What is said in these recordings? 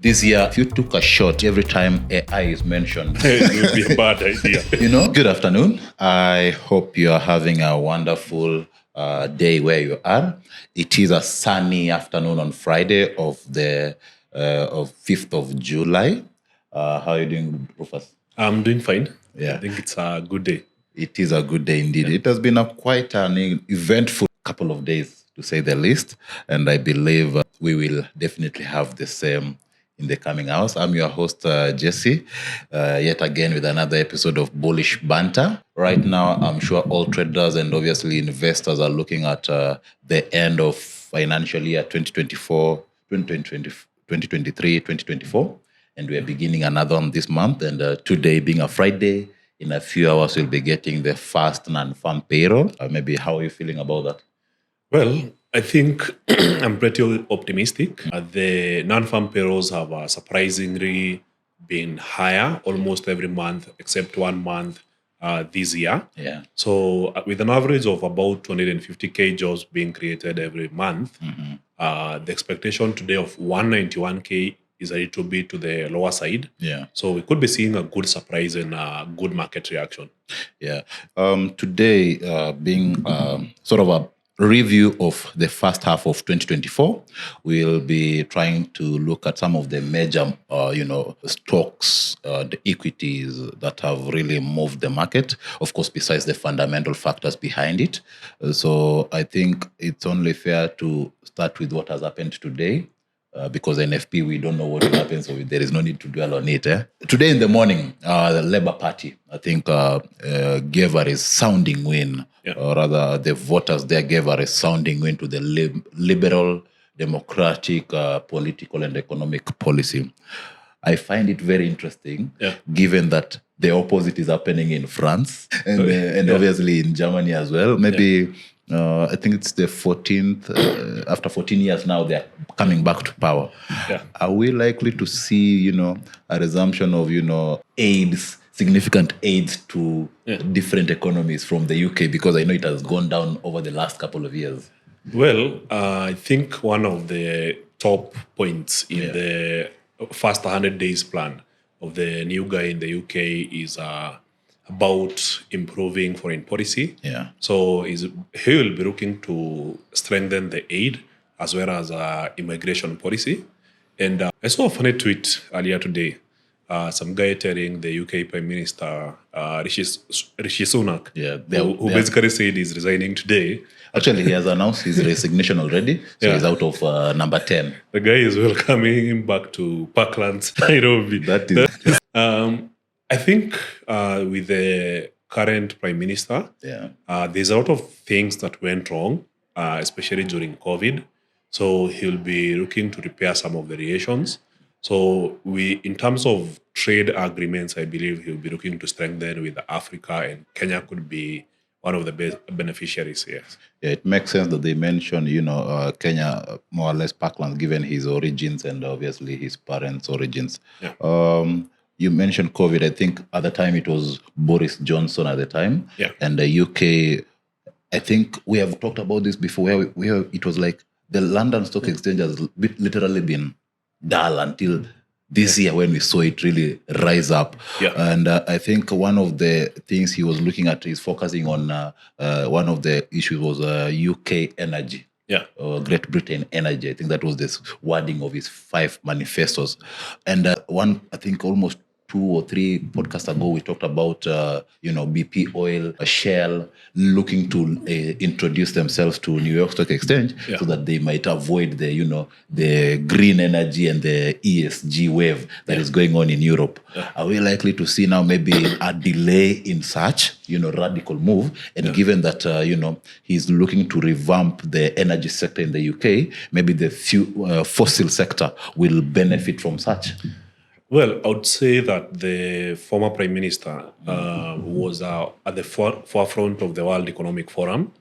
This year, if you took a shot every time AI is mentioned, it would be a bad idea. Good afternoon. I hope you are having a wonderful day where you are. It is a sunny afternoon on Friday of 5th of July. How are you doing, Rufas? I'm doing fine. Yeah. I think it's a good day. It is a good day indeed. Yeah. It has been quite an eventful couple of days, to say the least. And I believe we will definitely have the same in the coming hours. I'm your host, Jesse, yet again with another episode of Bullish Banter. Right now, I'm sure all traders and obviously investors are looking at the end of financial year 2024, 2023, 2024. And we're beginning another one this month. And today being a Friday, in a few hours, we'll be getting the first non-farm payroll. Maybe how are you feeling about that? Well, I think I'm pretty optimistic. The non-farm payrolls have surprisingly been higher almost every month, except 1 month this year. Yeah. So with an average of about 250K jobs being created every month, the expectation today of 191K is a little bit to the lower side. Yeah. So we could be seeing a good surprise and a good market reaction. Yeah. Today being sort of a review of the first half of 2024, we'll be trying to look at some of the major, stocks, the equities that have really moved the market. Of course, besides the fundamental factors behind it. So I think it's only fair to start with what has happened today. Because NFP, we don't know what will happen, so there is no need to dwell on it. Today in the morning, the Labour Party, I think, gave a resounding win, or rather the voters there gave a resounding win to the liberal, democratic, political and economic policy. I find it very interesting, given that the opposite is happening in France and obviously in Germany as well. Maybe... I think it's the 14th, after 14 years now, they're coming back to power. Yeah. Are we likely to see, a resumption of, aids, significant aids to different economies from the UK? Because I know it has gone down over the last couple of years. Well, I think one of the top points in the first 100 days plan of the new guy in the UK is about improving foreign policy. Yeah. So he will be looking to strengthen the aid as well as immigration policy. And I saw a funny tweet earlier today. Some guy telling the UK Prime Minister, Rishi Sunak, who basically said he's resigning today. Actually, he has announced his resignation already, so he's out of number 10. The guy is welcoming him back to Parklands, Nairobi. That is... I think with the current Prime Minister, there's a lot of things that went wrong, especially during COVID. So he'll be looking to repair some of the relations. So in terms of trade agreements, I believe he'll be looking to strengthen with Africa, and Kenya could be one of the best beneficiaries here. Yeah, it makes sense that they mention, Kenya, more or less Parkland, given his origins and obviously his parents' origins. Yeah. You mentioned COVID. I think at the time it was Boris Johnson at the time. Yeah. And the UK, I think we have talked about this before, where it was like the London Stock Exchange has literally been dull until this year when we saw it really rise up. Yeah. And I think one of the things he was looking at is focusing on one of the issues was UK energy. Yeah. Great Britain energy. I think that was this wording of his 5 manifestos. And one, I think almost 2 or 3 podcasts ago, we talked about, BP oil, Shell, looking to introduce themselves to New York Stock Exchange so that they might avoid the green energy and the ESG wave that is going on in Europe. Yeah. Are we likely to see now maybe a delay in such, radical move? And given that, he's looking to revamp the energy sector in the UK, maybe the fossil sector will benefit from such? Well, I would say that the former Prime Minister was at the forefront of the World Economic Forum.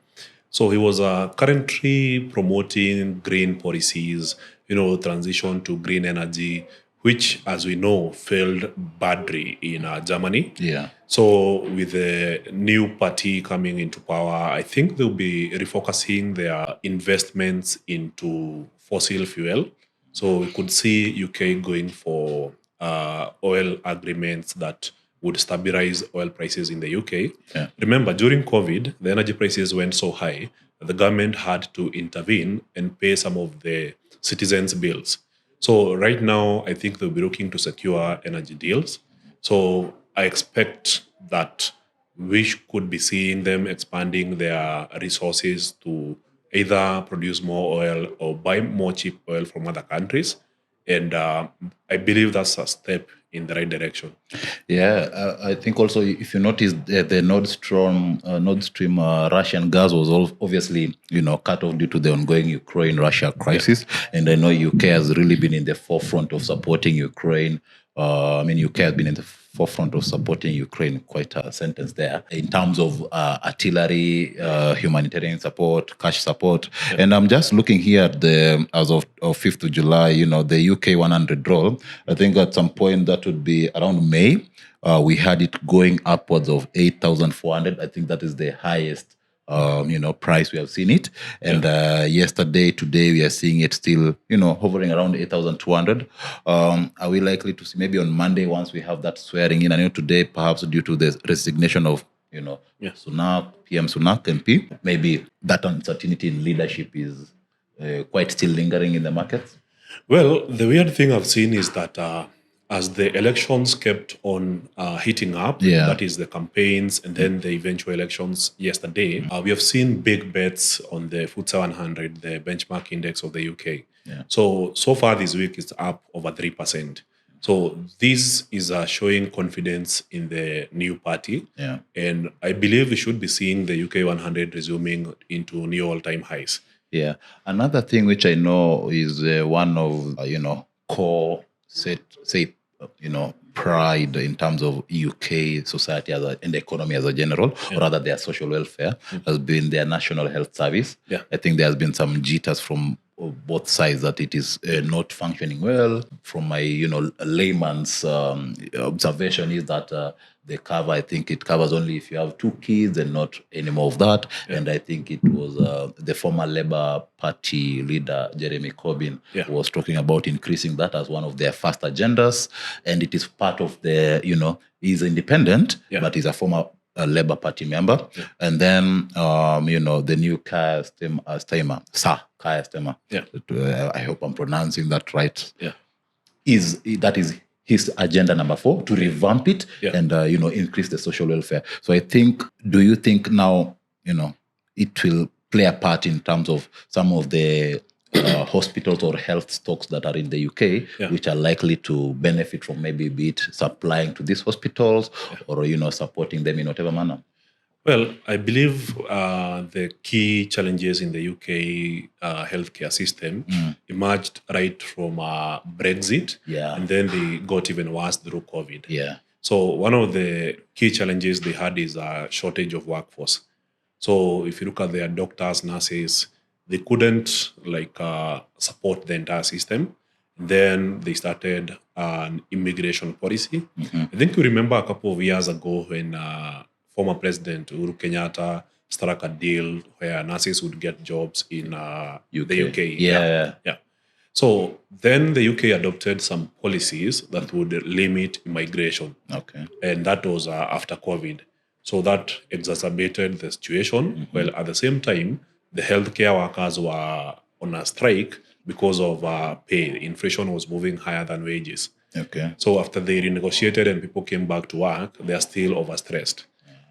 So he was currently promoting green policies, transition to green energy, which, as we know, failed badly in Germany. Yeah. So with the new party coming into power, I think they'll be refocusing their investments into fossil fuel. So we could see UK going for oil agreements that would stabilize oil prices in the UK. Yeah. Remember, during COVID, the energy prices went so high that the government had to intervene and pay some of the citizens' bills. So right now, I think they'll be looking to secure energy deals. So I expect that we could be seeing them expanding their resources to either produce more oil or buy more cheap oil from other countries. And I believe that's a step in the right direction. Yeah, I think also if you notice the Nord Stream Russian gas was obviously cut off due to the ongoing Ukraine-Russia crisis, and I know UK has really been in the forefront of supporting Ukraine. UK has been in the forefront of supporting Ukraine, quite a sentence there, in terms of artillery, humanitarian support, cash support. Yeah. And I'm just looking here at as of 5th of July, the UK 100 roll. I think at some point that would be around May. We had it going upwards of 8,400. I think that is the highest price we have seen it. And today, we are seeing it still, hovering around 8,200. Are we likely to see maybe on Monday once we have that swearing in? I know today, perhaps due to the resignation of, Sunak, PM Sunak, MP, maybe that uncertainty in leadership is quite still lingering in the markets? Well, the weird thing I've seen is that as the elections kept on heating up, that is the campaigns and then the eventual elections yesterday, we have seen big bets on the FTSE 100, the benchmark index of the UK. Yeah. So far this week it's up over 3%. So this is showing confidence in the new party. Yeah. And I believe we should be seeing the UK 100 resuming into new all-time highs. Yeah. Another thing which I know is one of, core pride in terms of UK society and the economy as a general, or rather their social welfare, has been their National Health Service. Yeah. I think there has been some jitters from both sides that it is not functioning well. From my, layman's observation is that the cover, I think it covers only if you have 2 kids and not any more of that. Yeah. And I think it was the former Labour Party leader, Jeremy Corbyn, was talking about increasing that as one of their first agendas. And it is part of the, he's independent, but he's a former Labour Party member. Yeah. And then, the new Keir Starmer, Sir Keir Starmer. Yeah. I hope I'm pronouncing that right. Yeah. That is his agenda number 4, to revamp it and, increase the social welfare. So I think, do you think now, it will play a part in terms of some of the hospitals or health stocks that are in the UK, which are likely to benefit from maybe be it supplying to these hospitals or, supporting them in whatever manner? Well, I believe the key challenges in the UK healthcare system emerged right from Brexit, and then they got even worse through COVID. Yeah. So one of the key challenges they had is a shortage of workforce. So if you look at their doctors, nurses, they couldn't support the entire system. Then they started an immigration policy. I think you remember a couple of years ago when former President Uhuru Kenyatta struck a deal where nurses would get jobs in the UK. Yeah. So then the UK adopted some policies that would limit immigration. Okay. And that was after COVID. So that exacerbated the situation. Well, at the same time, the healthcare workers were on a strike because of pay. Inflation was moving higher than wages. Okay. So after they renegotiated and people came back to work, they are still overstressed.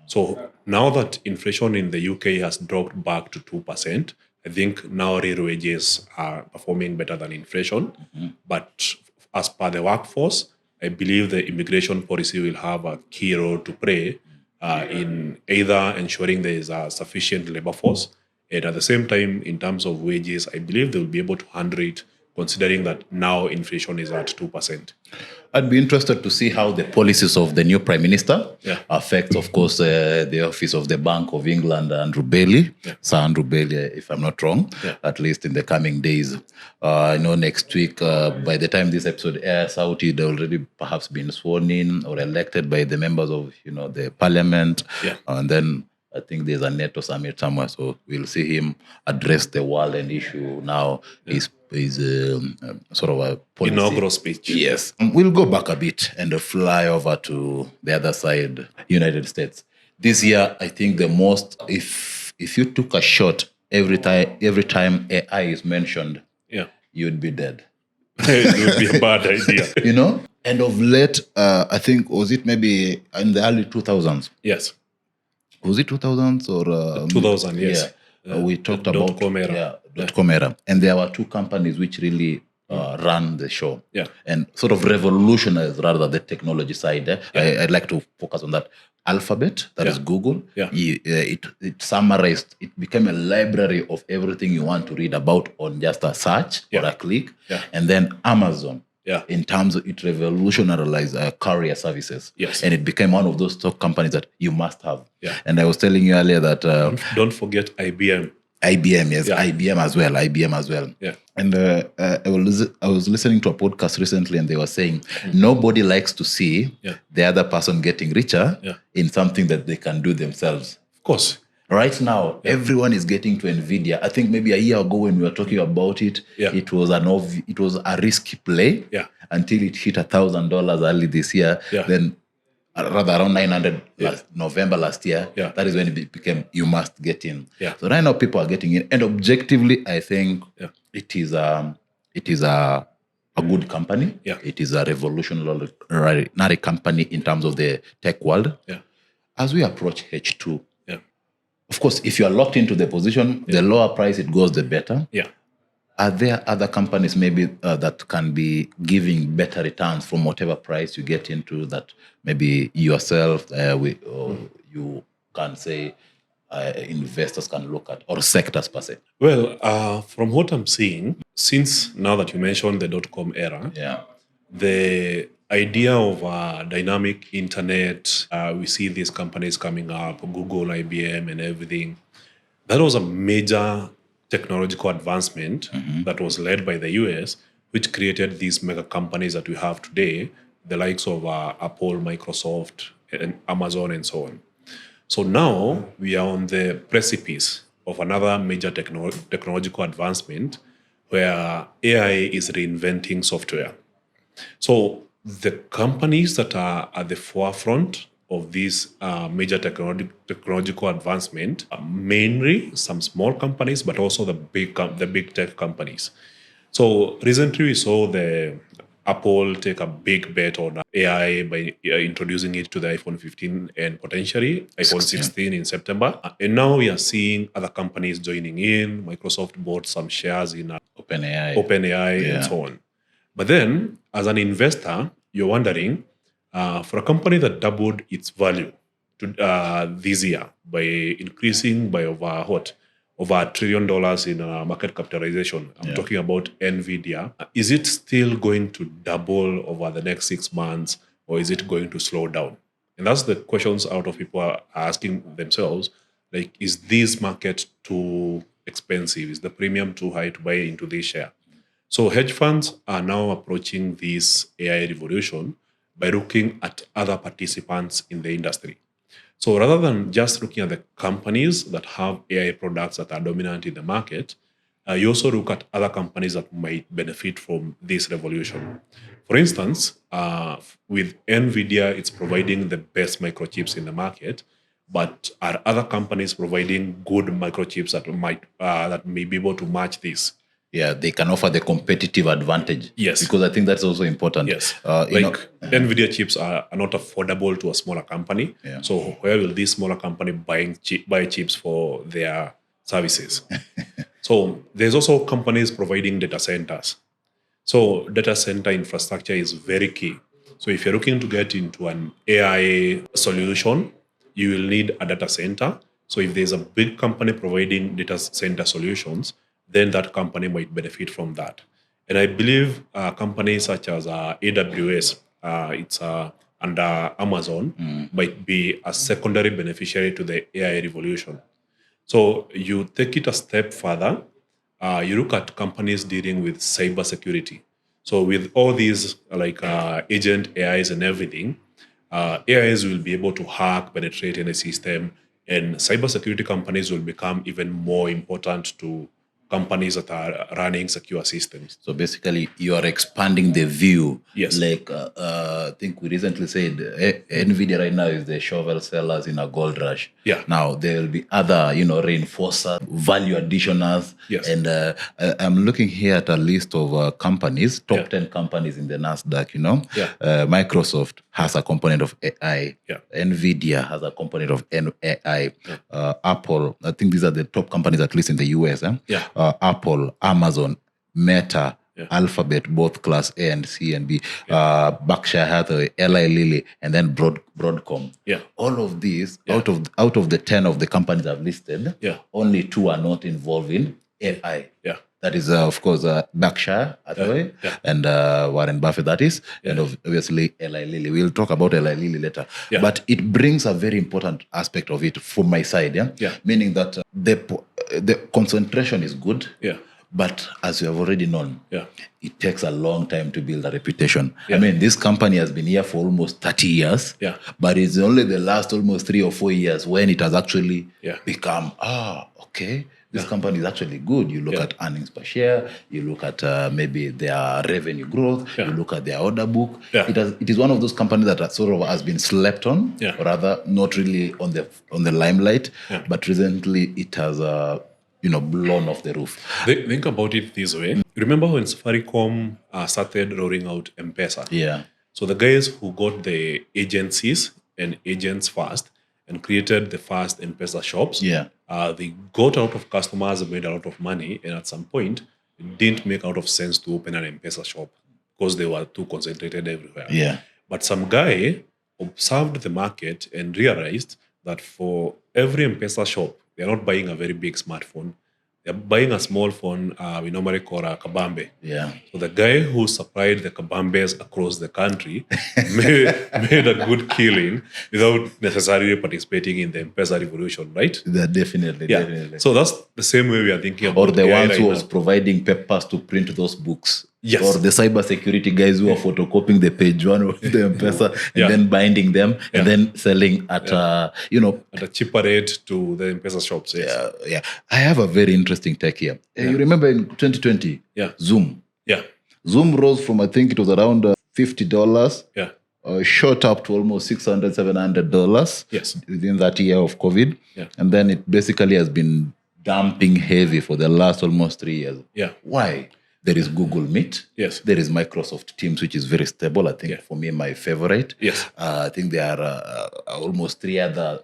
So now that inflation in the UK has dropped back to 2%, I think now real wages are performing better than inflation. But as per the workforce, I believe the immigration policy will have a key role to play in either ensuring there is a sufficient labor force, and at the same time, in terms of wages, I believe they will be able to handle it, considering that now inflation is at 2%. I'd be interested to see how the policies of the new Prime Minister affect, of course, the office of the Bank of England, Andrew Bailey, Sir Andrew Bailey, if I'm not wrong, at least in the coming days. I know next week, by the time this episode airs out, he'd already perhaps been sworn in or elected by the members of, the Parliament. And then I think there's a NATO summit somewhere, so we'll see him address the world and issue now. Is sort of a policy. Inaugural speech. Yes. We'll go back a bit and fly over to the other side, United States. This year, I think the most, if you took a shot every time AI is mentioned, you'd be dead. It would be a bad idea. You know? And of late, I think, was it maybe in the early 2000s? Yes. Was it 2000s or? 2000, yes. Yeah. We talked about .com era. .com era. And there were two companies which really ran the show. Yeah. And sort of revolutionized rather the technology side. I'd like to focus on that. Alphabet, that is Google. Yeah. It summarized, it became a library of everything you want to read about on just a search or a click. Yeah. And then Amazon. Yeah. In terms of it revolutionized courier services. Yes. And it became one of those top companies that you must have. Yeah. And I was telling you earlier that... don't forget IBM. IBM, yes. Yeah. IBM as well. Yeah. And I was listening to a podcast recently and they were saying nobody likes to see the other person getting richer in something that they can do themselves. Of course. Right now, everyone is getting to NVIDIA. I think maybe a year ago when we were talking about it, it was a risky play until it hit $1,000 early this year. Yeah. Then rather around 900 November last year, that is when it became you must get in. Yeah. So right now people are getting in. And objectively, I think it is a good company. Yeah. It is a revolutionary company in terms of the tech world. Yeah. As we approach H2, of course, if you are locked into the position, the lower price it goes, the better. Yeah. Are there other companies maybe that can be giving better returns from whatever price you get into that maybe yourself, you can say investors can look at, or sectors per se? Well, from what I'm seeing, since now that you mentioned the .com era, the idea of a dynamic internet, we see these companies coming up, Google, IBM, and everything. That was a major technological advancement that was led by the US, which created these mega companies that we have today, the likes of Apple, Microsoft, and Amazon, and so on. So now we are on the precipice of another major technological advancement where AI is reinventing software. So the companies that are at the forefront of this major technological advancement are mainly some small companies, but also the big tech companies. So recently we saw the Apple take a big bet on AI by introducing it to the iPhone 15 and potentially iPhone 16 in September. And now we are seeing other companies joining in. Microsoft bought some shares in OpenAI and so on. But then, as an investor, you're wondering, for a company that doubled its value this year by increasing by over $1 trillion in market capitalization. I'm talking about NVIDIA. Is it still going to double over the next 6 months, or is it going to slow down? And that's the questions out of people are asking themselves. Like, is this market too expensive? Is the premium too high to buy into this share? So hedge funds are now approaching this AI revolution by looking at other participants in the industry. So rather than just looking at the companies that have AI products that are dominant in the market, you also look at other companies that might benefit from this revolution. For instance, with NVIDIA, it's providing the best microchips in the market, but are other companies providing good microchips that may be able to match this? Yeah, they can offer the competitive advantage. Yes. Because I think that's also important. Yes. NVIDIA chips are not affordable to a smaller company. Yeah. So where will this smaller company buy chips for their services? So there's also companies providing data centers. So data center infrastructure is very key. So if you're looking to get into an AI solution, you will need a data center. So if there's a big company providing data center solutions, then that company might benefit from that. And I believe companies such as AWS, it's under Amazon, might be a secondary beneficiary to the AI revolution. So you take it a step further, you look at companies dealing with cybersecurity. So with all these agent AIs and everything, AIs will be able to hack, penetrate any system, And cybersecurity companies will become even more important to companies that are running secure systems. So basically, you are expanding the view. Yes. Like I think we recently said, NVIDIA right now is the shovel sellers in a gold rush. Yeah. Now there will be other, reinforcers, value additioners. Yes. And I'm looking here at a list of companies, top 10 companies in the NASDAQ. Yeah. Microsoft has a component of AI. Yeah. NVIDIA has a component of AI. Apple, I think these are the top companies, at least in the US. Yeah. Apple, Amazon, Meta, Alphabet, both class A and C and B, Berkshire Hathaway, Eli Lilly, and then Broadcom. Yeah. All of these, out of the 10 of the companies I've listed, only 2 are not involved in AI. Yeah. That is, of course, Berkshire Hathaway and Warren Buffett, that is, and obviously Eli Lilly. We'll talk about Eli Lilly later. Yeah. But it brings a very important aspect of it from my side, meaning that the concentration is good, but as you have already known, it takes a long time to build a reputation. I mean, this company has been here for almost 30 years, but it's only the last almost 3 or 4 years when it has actually become, okay, this company is actually good. You look at earnings per share, you look at maybe their revenue growth, you look at their order book. It is one of those companies that sort of has been slept on, or rather not really on the limelight, but recently it has blown off the roof. Think about it this way. Remember when Safaricom started rolling out M-Pesa? Yeah. So the guys who got the agencies and agents first and created the first M-Pesa shops, they got out of customers, made a lot of money, and at some point, it didn't make out of sense to open an M-Pesa shop because they were too concentrated everywhere. Yeah. But some guy observed the market and realized that for every M-Pesa shop, they're not buying a very big smartphone. They're buying a small phone we normally call a kabambe. Yeah. So the guy who supplied the kabambes across the country made a good killing without necessarily participating in the M-Pesa revolution, right? Definitely. So that's the same way we are thinking about or the AI ones right who now. was providing papers to print those books. Yes. Or the cyber security guys who are photocopying the page one of the M-Pesa and then binding them and then selling at at a cheaper rate to the M-Pesa shops. Yes. Yeah. I have a very interesting tech here. You remember in 2020, Zoom. Yeah. Zoom rose from, I think it was around $50. Yeah. Shot up to almost $600, $700. Yes. Within that year of COVID. Yeah. And then it basically has been dumping heavy for the last almost 3 years. Yeah. Why? There is Google Meet. Yes. There is Microsoft Teams, which is very stable. I think for me, my favorite. Yes. I think there are almost 3 other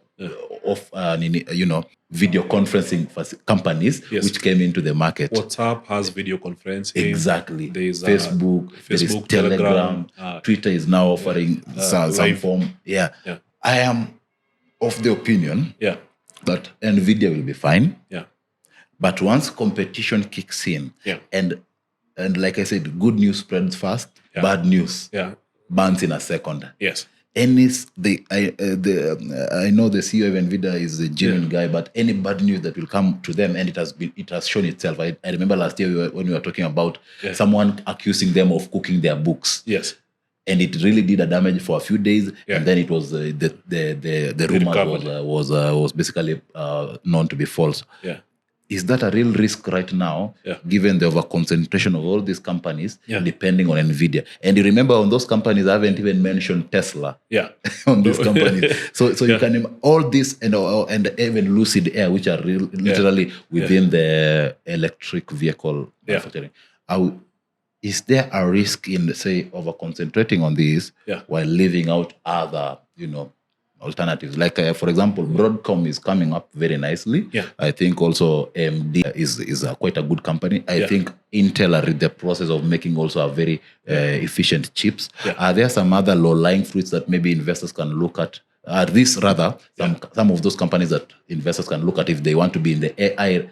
video conferencing companies which came into the market. WhatsApp has video conferencing. Exactly. There is Facebook, there is Telegram. Twitter is now offering some form. Yeah. I am of the opinion that NVIDIA will be fine. Yeah. But once competition kicks in, and like I said, good news spreads fast, bad news burns in a second. Yes. I know the CEO of NVIDIA is a genuine guy, but any bad news that will come to them, and it has shown itself. I remember last year when we were talking about someone accusing them of cooking their books. Yes. And it really did a damage for a few days, and then it was the rumor was basically known to be false. Yeah. Is that a real risk right now, given the over-concentration of all these companies, depending on NVIDIA? And you remember, on those companies, I haven't even mentioned Tesla on these companies. So you can all this and even Lucid Air, which are literally within the electric vehicle manufacturing. Is there a risk in, say, over-concentrating on these while leaving out other, alternatives? Like, for example, Broadcom is coming up very nicely. I think also AMD is quite a good company. I think Intel are in the process of making also a very efficient chips. Are there some other low-lying fruits that maybe investors can look at? Are these rather some of those companies that investors can look at if they want to be in the AI,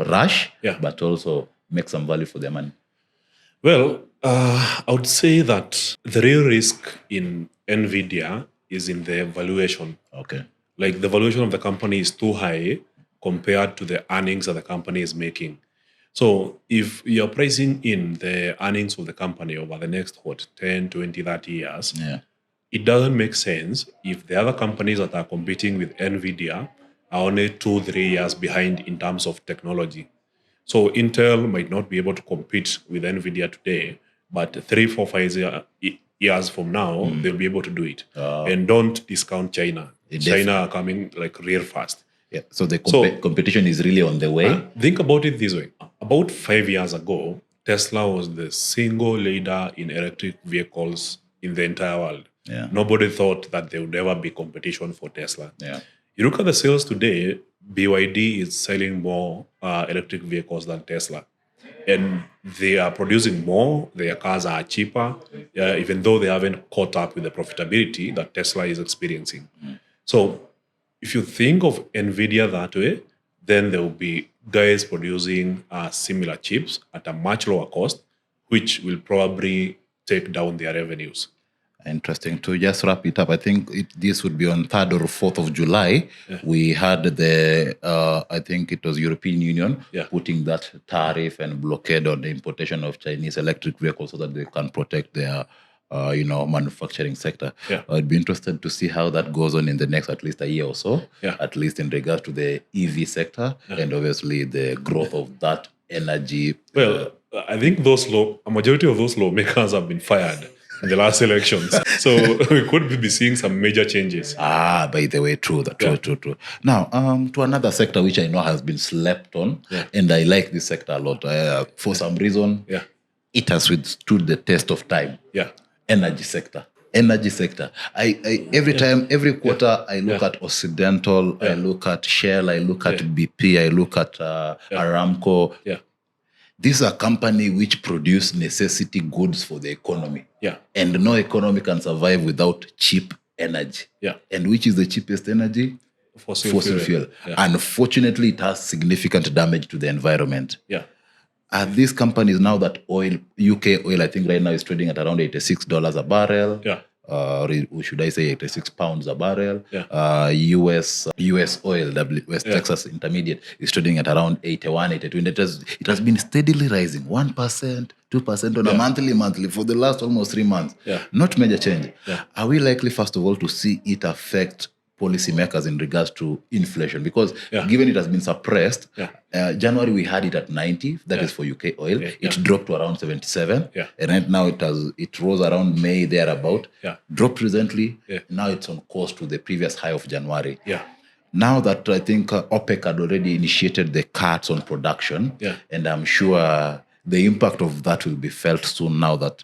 rush, but also make some value for their money? Well, I would say that the real risk in NVIDIA is in the valuation. Okay. Like, the valuation of the company is too high compared to the earnings that the company is making. So if you're pricing in the earnings of the company over the next, 10, 20, 30 years, it doesn't make sense if the other companies that are competing with NVIDIA are only 2-3 years behind in terms of technology. So Intel might not be able to compete with NVIDIA today, but 3, 4, 5 years from now, they'll be able to do it. And don't discount China. China are coming like real fast. Yeah. So the competition is really on the way. Think about it this way. About 5 years ago, Tesla was the single leader in electric vehicles in the entire world. Yeah. Nobody thought that there would ever be competition for Tesla. Yeah. You look at the sales today, BYD is selling more electric vehicles than Tesla. And they are producing more, their cars are cheaper, even though they haven't caught up with the profitability that Tesla is experiencing. So if you think of NVIDIA that way, then there will be guys producing similar chips at a much lower cost, which will probably take down their revenues. Interesting. To just wrap it up, I think this would be on 3rd or 4th of July. Yeah. We had I think it was European Union putting that tariff and blockade on the importation of Chinese electric vehicles so that they can protect their manufacturing sector. Yeah. I'd be interested to see how that goes on in the next at least a year or so, at least in regards to the EV sector and obviously the growth of that energy. Well, I think a majority of those lawmakers have been fired in the last elections. So we could be seeing some major changes. By the way, true. Now, to another sector which I know has been slept on, and I like this sector a lot. For some reason, it has withstood the test of time. Energy sector. Every quarter, I look at Occidental, I look at Shell, I look at BP, I look at Aramco. These are companies which produce necessity goods for the economy. And no economy can survive without cheap energy. And which is the cheapest energy? Fossil fuel. Unfortunately, it has significant damage to the environment. Are these companies now that UK oil, I think right now is trading at around $86 a barrel. Or should I say 86 pounds a barrel? US oil, West Texas Intermediate, is trading at around 81, 82. And it has been steadily rising, 1%, 2% on a monthly for the last almost 3 months. Not major change. Are we likely, first of all, to see it affect policymakers in regards to inflation? Because given it has been suppressed, January we had it at 90, that is for UK oil. It dropped to around 77. And right now it rose around May, thereabout. Dropped recently. Now it's on course to the previous high of January. Now that I think OPEC had already initiated the cuts on production, and I'm sure the impact of that will be felt soon now that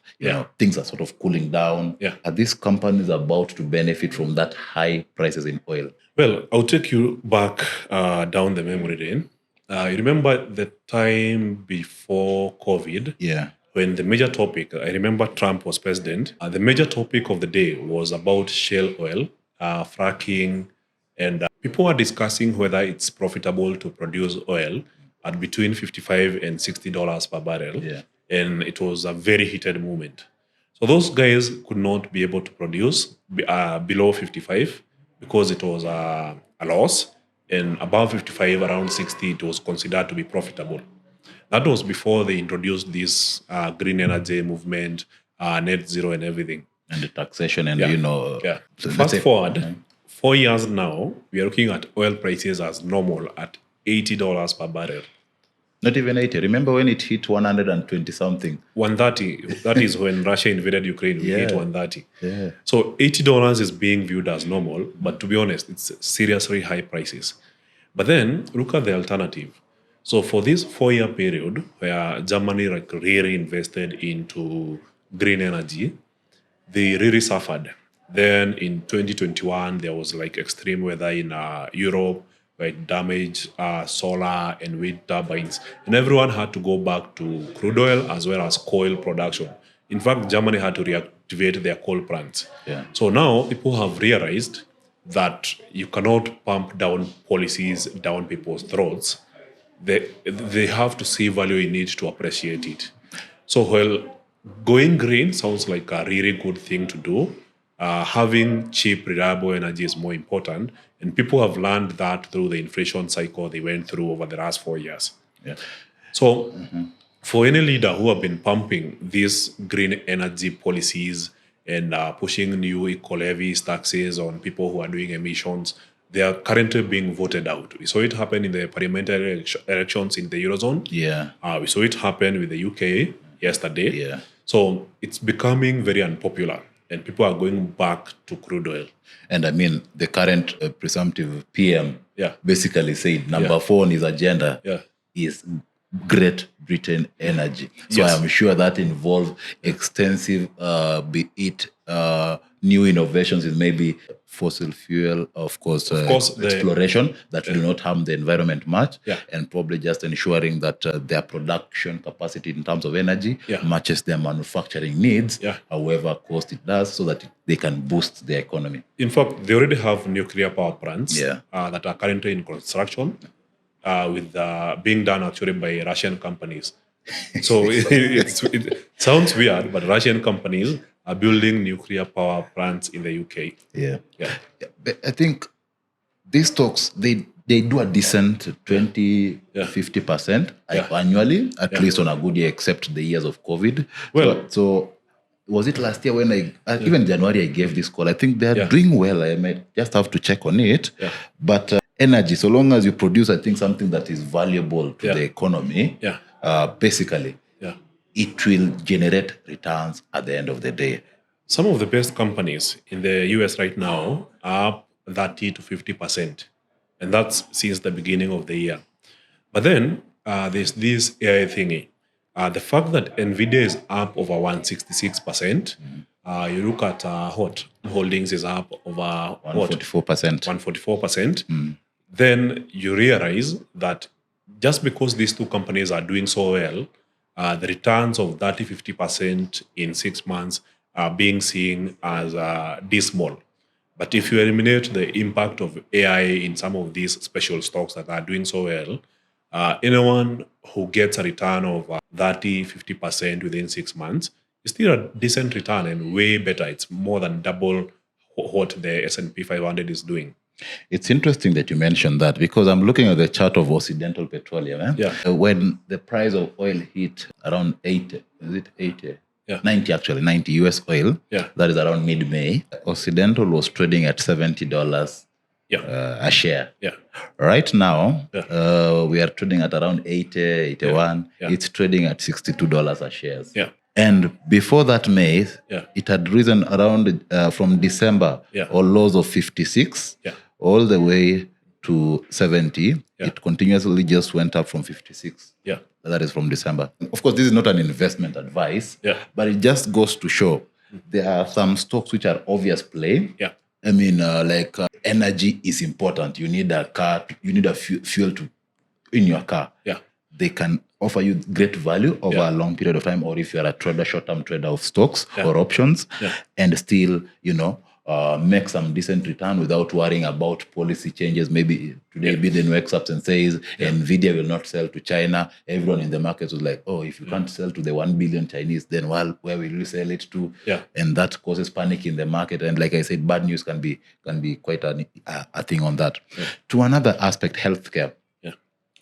things are sort of cooling down. Are these companies about to benefit from that high prices in oil? Well, I'll take you back down the memory lane. You remember the time before COVID? When the major topic, I remember Trump was president, the major topic of the day was about shale oil, fracking, and people were discussing whether it's profitable to produce oil at between $55 and $60 per barrel. And it was a very heated movement. So those guys could not be able to produce below 55 because it was a loss. And above 55, around 60, it was considered to be profitable. That was before they introduced this green energy movement, net zero and everything. And the taxation and, So fast forward, 4 years now, we are looking at oil prices as normal at $80 per barrel. Not even 80. Remember when it hit 120 something? 130. That is when Russia invaded Ukraine. We hit 130. So $80 is being viewed as normal, but to be honest, it's seriously high prices. But then look at the alternative. So for this 4-year period where Germany really invested into green energy, they really suffered. Then in 2021, there was extreme weather in Europe, where it damaged solar and wind turbines. And everyone had to go back to crude oil as well as coal production. In fact, Germany had to reactivate their coal plants. So now people have realized that you cannot pump down policies down people's throats. They have to see value in it to appreciate it. So while going green sounds like a really good thing to do, having cheap, reliable energy is more important. And people have learned that through the inflation cycle they went through over the last 4 years. So for any leader who have been pumping these green energy policies and pushing new eco levies, taxes on people who are doing emissions, they are currently being voted out. We saw it happen in the parliamentary elections in the Eurozone. Yeah. We saw it happen with the UK yesterday. Yeah. So it's becoming very unpopular, and people are going back to crude oil. And I mean, the current presumptive PM basically said number 4 on his agenda is Great Britain energy. So I am sure that involves extensive, be it new innovations in maybe fossil fuel, of course exploration that do not harm the environment much, and probably just ensuring that their production capacity in terms of energy matches their manufacturing needs, however cost it does, so that they can boost their economy. In fact, they already have nuclear power plants that are currently in construction, with being done actually by Russian companies. So it sounds weird, but Russian companies are building nuclear power plants in the UK. Yeah. I think these stocks, they do a decent 20-50% annually, at least on a good year, except the years of COVID. Well, so was it last year when even January I gave this call? I think they are doing well. I might just have to check on it. But energy, so long as you produce, I think, something that is valuable to the economy, basically, it will generate returns at the end of the day. Some of the best companies in the US right now are up 30 to 50%. And that's since the beginning of the year. But then there's this AI thingy. The fact that NVIDIA is up over 166%, you look at Hot Holdings is up over 144%. 144%. Then you realize that just because these two companies are doing so well, the returns of 30-50% in 6 months are being seen as dismal. But if you eliminate the impact of AI in some of these special stocks that are doing so well, anyone who gets a return of 30-50% within 6 months is still a decent return and way better. It's more than double what the S&P 500 is doing. It's interesting that you mentioned that, because I'm looking at the chart of Occidental Petroleum. When the price of oil hit around 80, is it 80? 90 actually, 90 US oil. That is around mid-May. Occidental was trading at $70 a share. Right now, we are trading at around 80, 81. It's trading at $62 a share. And before that May, it had risen around from December, or lows of 56, all the way to 70. It continuously just went up from 56. That is from December. Of course, this is not an investment advice, but it just goes to show there are some stocks which are obvious play. I mean, energy is important. You need a car, you need a fuel in your car. They can offer you great value over a long period of time, or if you're a trader, short-term trader of stocks or options, and still, make some decent return without worrying about policy changes. Maybe today Biden wakes up and says NVIDIA will not sell to China. Everyone in the market was like, oh, if you can't sell to the 1 billion Chinese, then where will you sell it to? And that causes panic in the market. And like I said, bad news can be quite a thing on that. To another aspect, healthcare.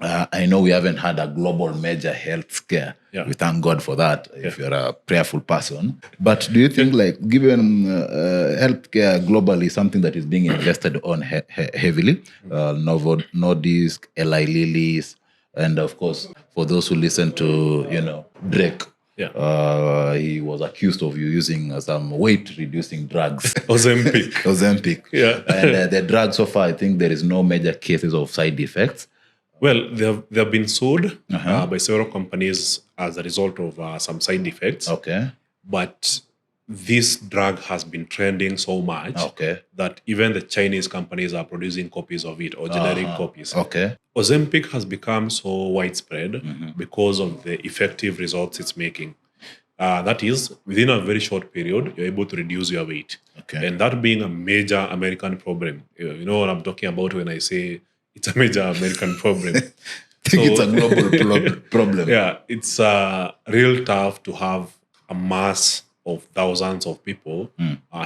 I know we haven't had a global major health scare. We thank God for that, if you're a prayerful person. But do you think, given healthcare globally is something that is being invested on heavily, Novo Nordisk, Eli Lilly's, and of course, for those who listen to, Drake, he was accused of using some weight-reducing drugs. Ozempic. And the drug, so far, I think there is no major cases of side effects. Well, they have been sued by several companies as a result of some side effects. But this drug has been trending so much that even the Chinese companies are producing copies of it, or generic copies. Ozempic has become so widespread because of the effective results it's making. That is, within a very short period, you're able to reduce your weight. And that being a major American problem. You know what I'm talking about when I say it's a major American problem. I think it's a global problem. It's real tough to have a mass of thousands of people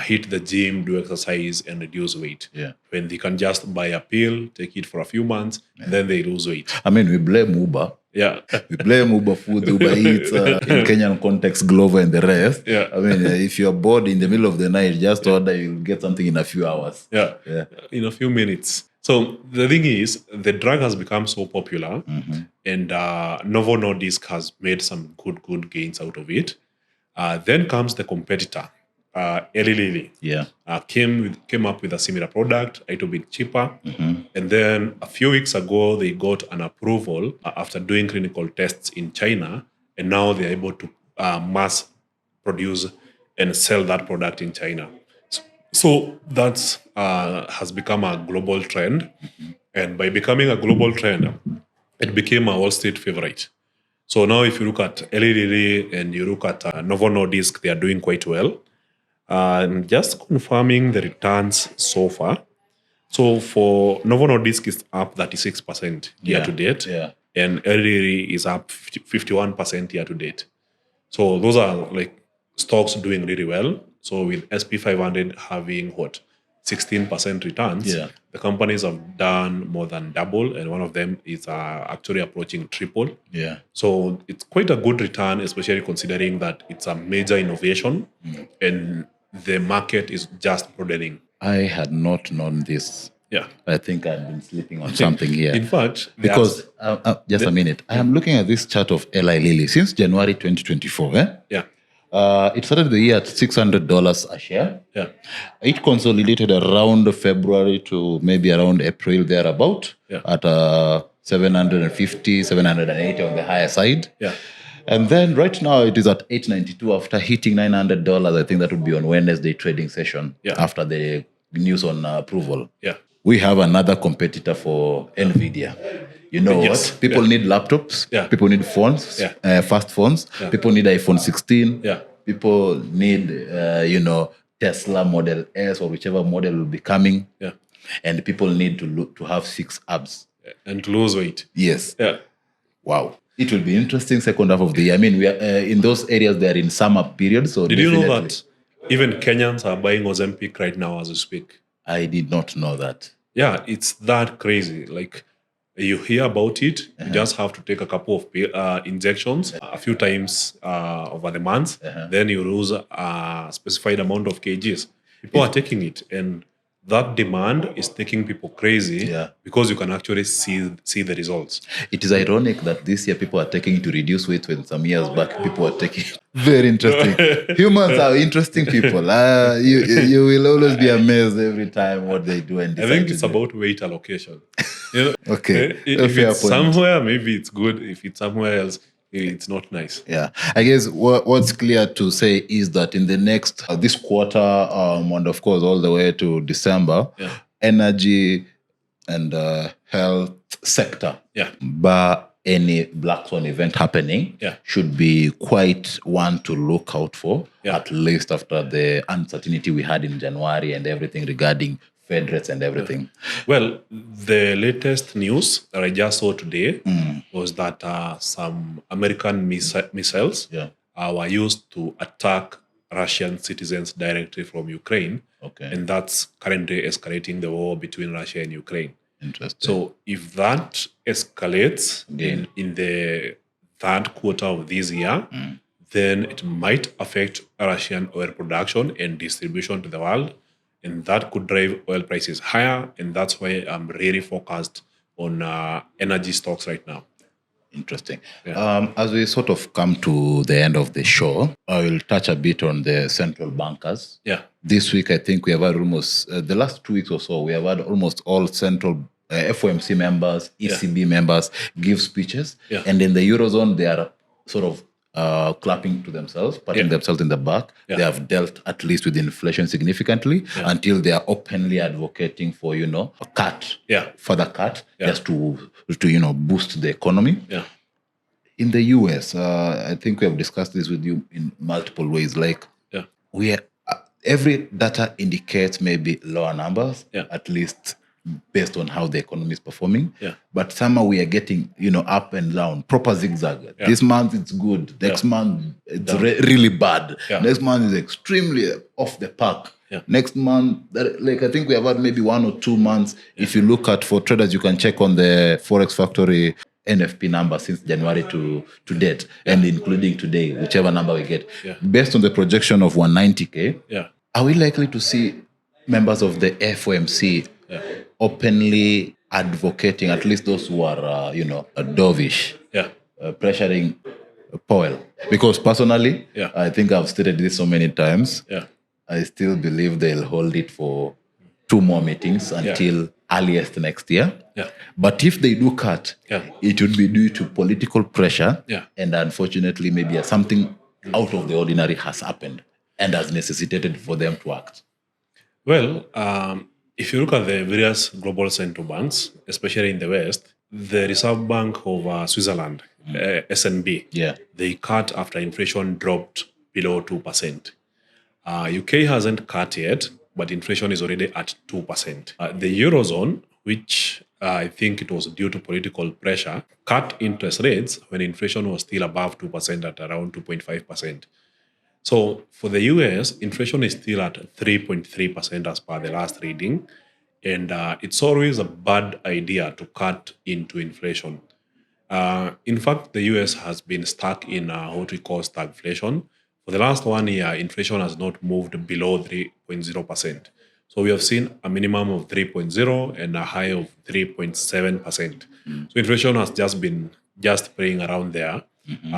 hit the gym, do exercise, and reduce weight. When they can just buy a pill, take it for a few months, and then they lose weight. I mean, we blame Uber. We blame Uber Food, Uber Eats, in Kenyan context, Glovo and the rest. I mean, if you're bored in the middle of the night, just order, you'll get something in a few hours. In a few minutes. So the thing is, the drug has become so popular, and Novo Nordisk has made some good gains out of it. Then comes the competitor, Eli Lilly. Yeah. Came up with a similar product, a little bit cheaper. And then a few weeks ago, they got an approval after doing clinical tests in China, and now they're able to mass produce and sell that product in China. So that has become a global trend. And by becoming a global trend, it became a Wall Street favorite. So now if you look at Eli Lilly and you look at Novo Nordisk, they are doing quite well. And just confirming the returns so far. So for Novo Nordisk, is up 36% year to date. Yeah. And Eli Lilly is up 51% year to date. So those are like stocks doing really well. So with SP500 having 16% returns, the companies have done more than double, and one of them is actually approaching triple. Yeah. So it's quite a good return, especially considering that it's a major innovation and the market is just broadening. I had not known this. Yeah. I think I've been sleeping on something here. In fact, because just a minute, I am looking at this chart of Eli Lilly since January 2024. Yeah. It started the year at $600 a share. Yeah. It consolidated around February to maybe around April thereabout at 750, 780 on the higher side. Yeah. And then right now it is at $892 after hitting $900. I think that would be on Wednesday trading session after the news on approval. Yeah. We have another competitor for NVIDIA. You know what? People need laptops. Yeah. People need phones, fast phones. Yeah. People need iPhone 16. Yeah. People need, Tesla Model S or whichever model will be coming. Yeah. And people need to have 6 abs. And to lose weight. Yes. Yeah. Wow. It will be interesting second half of the year. I mean, we are in those areas, they are in summer period. So did you know that even Kenyans are buying Ozempic right now as we speak? I did not know that. Yeah, it's that crazy. Like, you hear about it, you just have to take a couple of injections a few times over the months. Then you lose a specified amount of kgs. People are taking it, and that demand is making people crazy because you can actually see the results. It is ironic that this year people are taking to reduce weight when some years back people are taking. Very interesting. Humans are interesting people. You will always be amazed every time what they do. And I think it's about weight allocation. Okay. If it's somewhere, maybe it's good. If it's somewhere else, it's not nice. Yeah. I guess what's clear to say is that in the next, this quarter, and of course all the way to December, energy and health sector, bar any black swan event happening, should be quite one to look out for, at least after the uncertainty we had in January and everything regarding Fed rates and everything. Well, the latest news that I just saw today was that some American missiles were used to attack Russian citizens directly from Ukraine. Okay. And that's currently escalating the war between Russia and Ukraine. Interesting. So if that escalates in the third quarter of this year, then it might affect Russian oil production and distribution to the world. And that could drive oil prices higher. And that's why I'm really focused on energy stocks right now. Interesting. As we sort of come to the end of the show, I will touch a bit on the central bankers. Yeah. This week, I think we have had almost, the last 2 weeks or so, we have had almost all central FOMC members, ECB members give speeches. Yeah. And in the Eurozone, they are sort of clapping to themselves, patting themselves in the back. They have dealt at least with inflation significantly until they are openly advocating for, a cut, further cut, just to boost the economy. Yeah. In the US, I think we have discussed this with you in multiple ways. Like, we are, every data indicates maybe lower numbers, at least based on how the economy is performing. Yeah. But somehow we are getting, up and down, proper zigzag. Yeah. This month it's good. Next month it's really bad. Yeah. Next month is extremely off the park. Yeah. Next month, I think we have had maybe 1 or 2 months. Yeah. If you look at, for traders, you can check on the Forex Factory NFP number since January to date, and including today, whichever number we get. Yeah. Based on the projection of 190K, are we likely to see members of the FOMC openly advocating, at least those who are, dovish, pressuring Powell. Because personally, I think I've stated this so many times. I still believe they'll hold it for 2 more meetings until earliest next year. But if they do cut, it would be due to political pressure. And unfortunately, maybe something out of the ordinary has happened and has necessitated for them to act. Well, if you look at the various global central banks, especially in the West, the Reserve Bank of Switzerland, SNB, they cut after inflation dropped below 2%. UK hasn't cut yet, but inflation is already at 2%. The Eurozone, which I think it was due to political pressure, cut interest rates when inflation was still above 2% at around 2.5%. So for the US, inflation is still at 3.3% as per the last reading. And it's always a bad idea to cut into inflation. In fact, the US has been stuck in what we call stagflation. For the last 1 year, inflation has not moved below 3.0%. So we have seen a minimum of 3.0 and a high of 3.7%. So inflation has just been playing around there,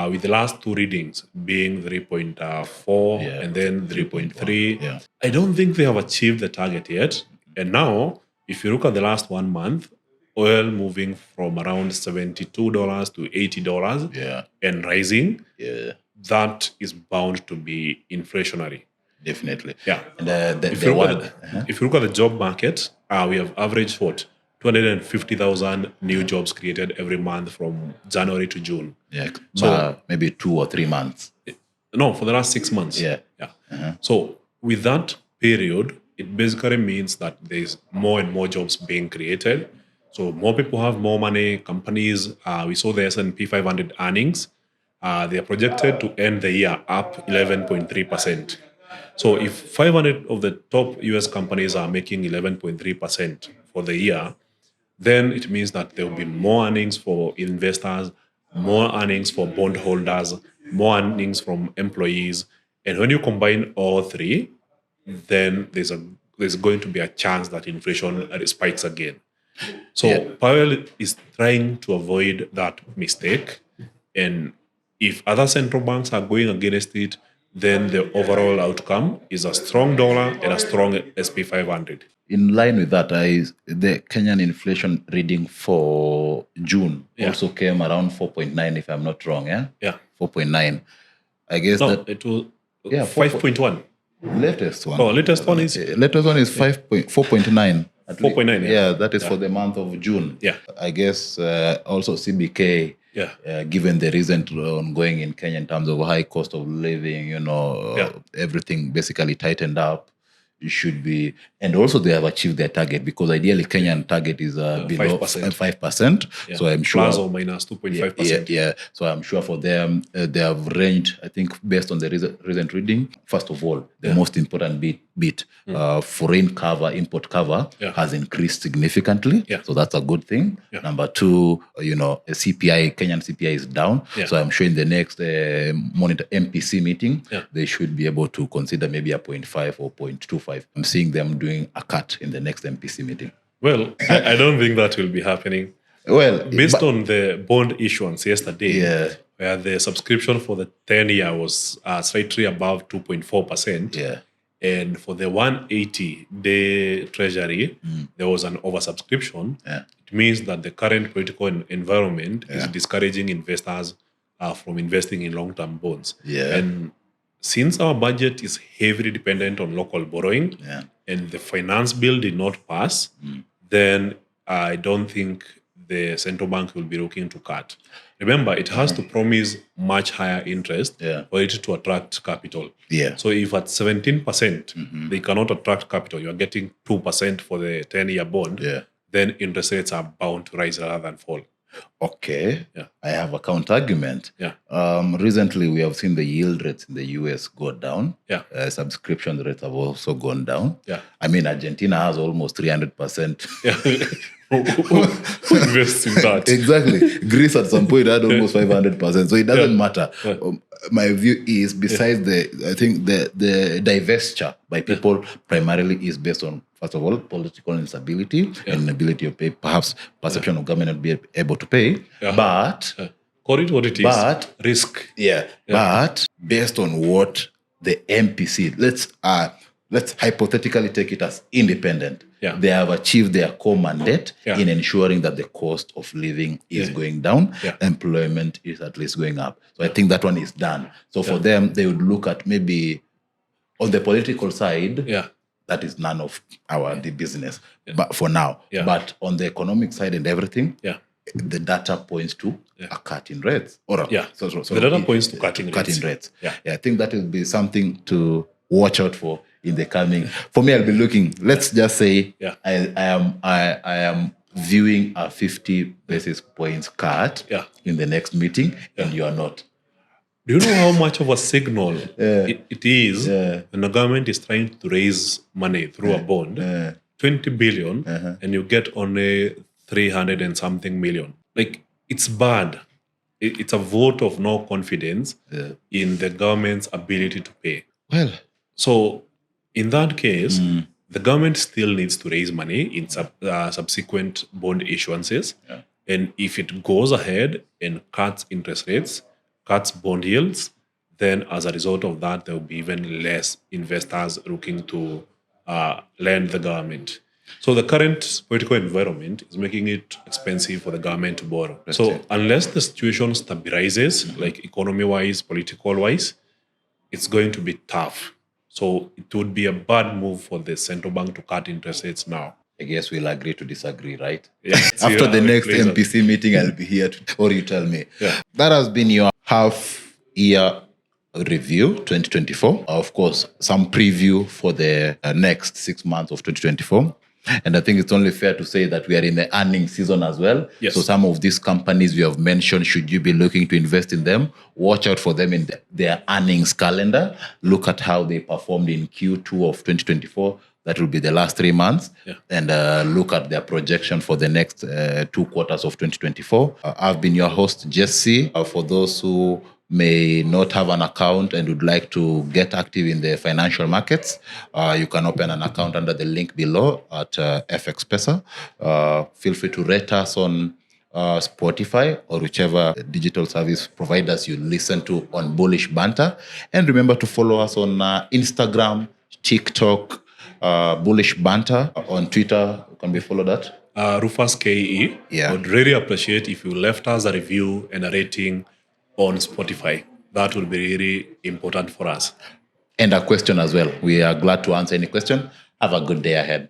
with the last 2 readings being 3.4 and then 3.3. I don't think they have achieved the target yet. And now, if you look at the last 1 month, oil moving from around $72 to $80 and rising, that is bound to be inflationary. Definitely. And if you look at the job market, we have averaged 250,000 new jobs created every month from January to June. So maybe 2 or 3 months. No, for the last 6 months. So with that period, it basically means that there's more and more jobs being created. So more people have more money. Companies, we saw the S&P 500 earnings. They are projected to end the year up 11.3%. So if 500 of the top US companies are making 11.3% for the year, then it means that there will be more earnings for investors, more earnings for bondholders, more earnings from employees. And when you combine all three, then there's going to be a chance that inflation spikes again. So Powell is trying to avoid that mistake. And if other central banks are going against it, then the overall outcome is a strong dollar and a strong SP 500. In line with that, the Kenyan inflation reading for June also came around 4.9, if I'm not wrong. 4.9. I guess it was 5.1. Latest one. Latest one is 4.9. 4.9. That is for the month of June. I guess also CBK. Given the recent ongoing in Kenya in terms of high cost of living, everything basically tightened up. It should be, and also they have achieved their target, because ideally Kenyan target is below 5%. So I'm sure plus or minus 2.5%. So I'm sure for them they have ranged. I think based on the recent reading, first of all, the most important bit, foreign cover, import cover has increased significantly. So that's a good thing. Number 2, CPI, Kenyan CPI is down. So I'm sure in the next monitor MPC meeting, they should be able to consider maybe a 0.5 or 0.25. I'm seeing them doing a cut in the next MPC meeting. Well, I don't think that will be happening. Well, based on the bond issuance yesterday, where the subscription for the 10-year was slightly above 2.4%. And for the 180-day treasury, there was an oversubscription. It means that the current political environment is discouraging investors from investing in long-term bonds. And since our budget is heavily dependent on local borrowing, and the finance bill did not pass, then I don't think the central bank will be looking to cut. Remember, it has to promise much higher interest for it to attract capital. So if at 17%, they cannot attract capital, you're getting 2% for the 10-year bond, then interest rates are bound to rise rather than fall. Okay. I have a counter argument. Recently, we have seen the yield rates in the US go down. Subscription rates have also gone down. I mean, Argentina has almost 300%. Who invests in that? Exactly. Greece at some point had almost 500%. So it doesn't matter. my view is, besides I think the divestiture by people primarily is based on, first of all, political instability and inability to pay, perhaps perception of government not be able to pay. But call it what it is. Risk. But based on what the MPC, let's hypothetically take it as independent. They have achieved their core mandate in ensuring that the cost of living is going down, employment is at least going up. So I think that one is done. So for them, they would look at maybe on the political side, that is none of our business, but for now. But on the economic side and everything, the data points to a cut in rates. The data points to cutting rates. I think that will be something to watch out for in the coming. For me, I'll be looking. Let's just say I am viewing a 50 basis points cut in the next meeting, and you are not. Do you know how much of a signal it is when the government is trying to raise money through a bond, 20 billion, and you get only 300 and something million? Like, it's bad. It's a vote of no confidence in the government's ability to pay. Well, so in that case, the government still needs to raise money in subsequent bond issuances. And if it goes ahead and cuts interest rates, cuts bond yields, then as a result of that, there will be even less investors looking to lend the government. So the current political environment is making it expensive for the government to borrow. So unless the situation stabilizes, like economy-wise, political-wise, it's going to be tough. So it would be a bad move for the central bank to cut interest rates now. I guess we'll agree to disagree, right? After the next MPC meeting, I'll be here, or you tell me. That has been your half-year review, 2024. Of course, some preview for the next 6 months of 2024. And I think it's only fair to say that we are in the earnings season as well. So some of these companies we have mentioned, should you be looking to invest in them, watch out for them in their earnings calendar. Look at how they performed in Q2 of 2024. That will be the last 3 months. And look at their projection for the next 2 quarters of 2024. I've been your host, Jesse. For those who may not have an account and would like to get active in the financial markets, you can open an account under the link below at FX Pesa. Feel free to rate us on Spotify or whichever digital service providers you listen to on Bullish Banter. And remember to follow us on Instagram, TikTok, Bullish Banter. On Twitter, can we follow that? Rufas KE. I would really appreciate if you left us a review and a rating on Spotify. That will be really important for us. And a question as well. We are glad to answer any question. Have a good day ahead.